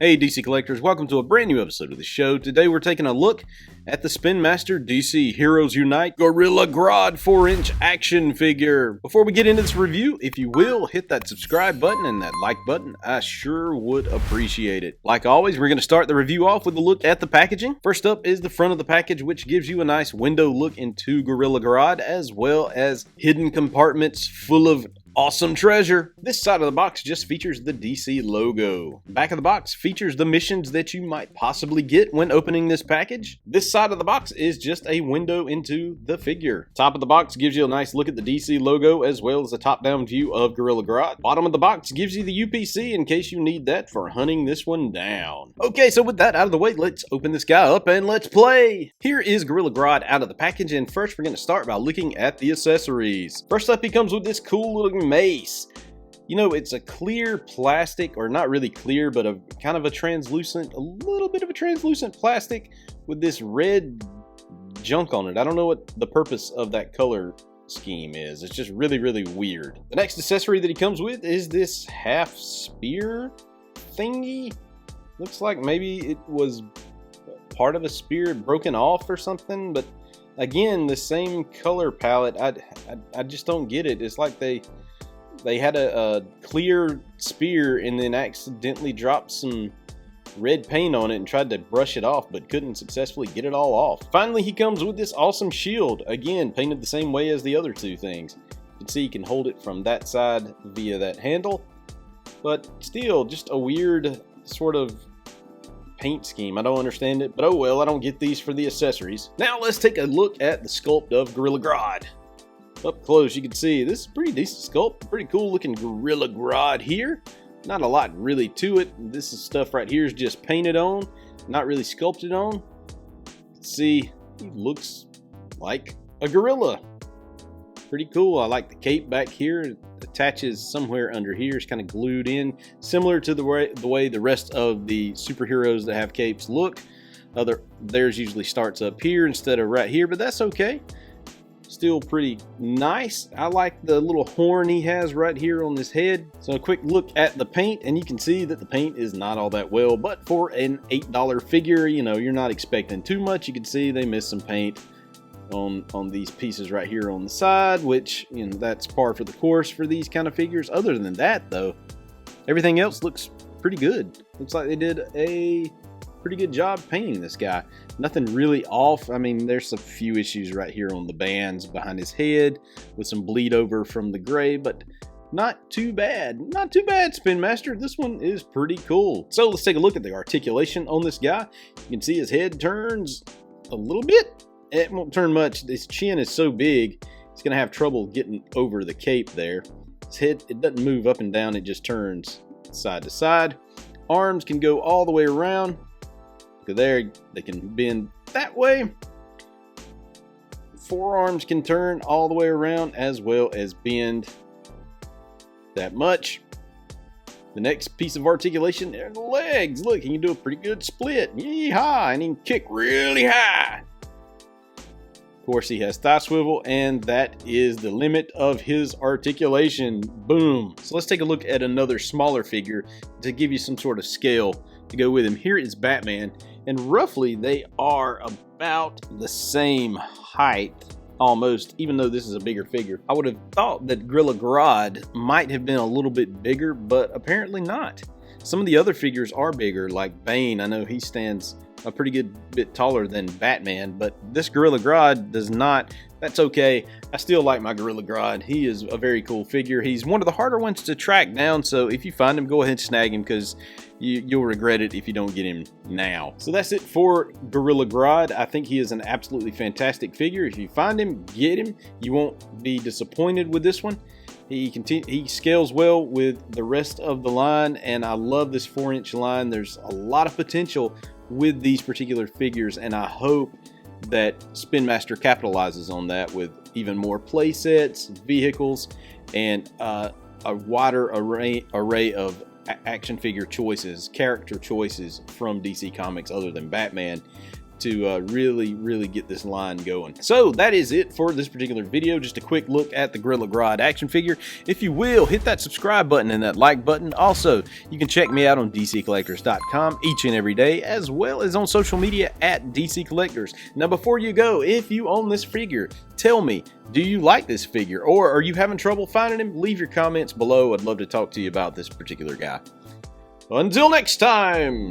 Hey DC Collectors, welcome to a brand new episode of the show. Today we're taking a look at the Spin Master DC Heroes Unite Gorilla Grodd 4-inch action figure. Before we get into this review, if you will, hit that subscribe button and that like button. I sure would appreciate it. Like always, we're going to start the review off with a look at the packaging. First up is the front of the package, which gives you a nice window look into Gorilla Grodd, as well as hidden compartments full of awesome treasure. This side of the box just features the DC logo. Back of the box features the missions that you might possibly get when opening this package. This side of the box is just a window into the figure. Top of the box gives you a nice look at the DC logo as well as a top-down view of Gorilla Grodd. Bottom of the box gives you the UPC in case you need that for hunting this one down. Okay, so with that out of the way, let's open this guy up and let's play. Here is Gorilla Grodd out of the package, and first we're going to start by looking at the accessories. First up, he comes with this cool looking mace. You know, it's a clear plastic, or not really clear, but a kind of a little bit of a translucent plastic with this red junk on it. I don't know what the purpose of that color scheme is. It's just really, really weird. The next accessory that he comes with is this half spear thingy. Looks like maybe it was part of a spear broken off or something, but again, the same color palette. I just don't get it. It's like they had a clear spear and then accidentally dropped some red paint on it and tried to brush it off, but couldn't successfully get it all off. Finally, he comes with this awesome shield, again painted the same way as the other two things. You can see you can hold it from that side via that handle, but still just a weird sort of paint scheme. I don't understand it, but oh well, I don't get these for the accessories. Now let's take a look at the sculpt of Gorilla Grodd. Up close, you can see this is pretty decent sculpt. Pretty cool looking Gorilla Grodd here. Not a lot really to it. This is stuff right here is just painted on, not really sculpted on. See, he looks like a gorilla. Pretty cool. I like the cape back here. It attaches somewhere under here. It's kind of glued in, similar to the way the rest of the superheroes that have capes look. Theirs usually starts up here instead of right here, but that's okay. Still pretty nice. I like the little horn he has right here on his head. So a quick look at the paint, and you can see that the paint is not all that well, but for an $8 figure, you know, you're not expecting too much. You can see they missed some paint on these pieces right here on the side, which, you know, that's par for the course for these kind of figures. Other than that though, everything else looks pretty good. Looks like they did a pretty good job painting this guy. Nothing really off. I mean, there's a few issues right here on the bands behind his head with some bleed over from the gray, but not too bad. Not too bad, Spin Master. This one is pretty cool. So let's take a look at the articulation on this guy. You can see his head turns a little bit. It won't turn much. His chin is so big, he's gonna have trouble getting over the cape there. His head, it doesn't move up and down, it just turns side to side. Arms can go all the way around. Look there, they can bend that way. Forearms can turn all the way around as well as bend that much. The next piece of articulation are the legs. Look, he can do a pretty good split. Yee-haw, and he can kick really high. Of course, he has thigh swivel, and that is the limit of his articulation. Boom. So let's take a look at another smaller figure to give you some sort of scale to go with him. Here is Batman, and roughly they are about the same height almost, even though this is a bigger figure. I would have thought that Gorilla Grodd might have been a little bit bigger, but apparently not. Some of the other figures are bigger, like Bane. I know he stands a pretty good bit taller than Batman, but this Gorilla Grodd does not. That's okay. I still like my Gorilla Grodd. He is a very cool figure. He's one of the harder ones to track down, so if you find him, go ahead and snag him, because you'll regret it if you don't get him now. So that's it for Gorilla Grodd. I think he is an absolutely fantastic figure. If you find him, get him. You won't be disappointed with this one. He scales well with the rest of the line, and I love this 4-inch line. There's a lot of potential with these particular figures, and I hope that Spin Master capitalizes on that with even more play sets, vehicles, and a wider array of action figure choices, character choices from DC Comics other than Batman. to really get this line going. So that is it for this particular video. Just a quick look at the Gorilla Grodd action figure. If you will, hit that subscribe button and that like button. Also, you can check me out on DCCollectors.com each and every day, as well as on social media at DCCollectors. Now, before you go, if you own this figure, tell me, do you like this figure, or are you having trouble finding him? Leave your comments below. I'd love to talk to you about this particular guy. Until next time!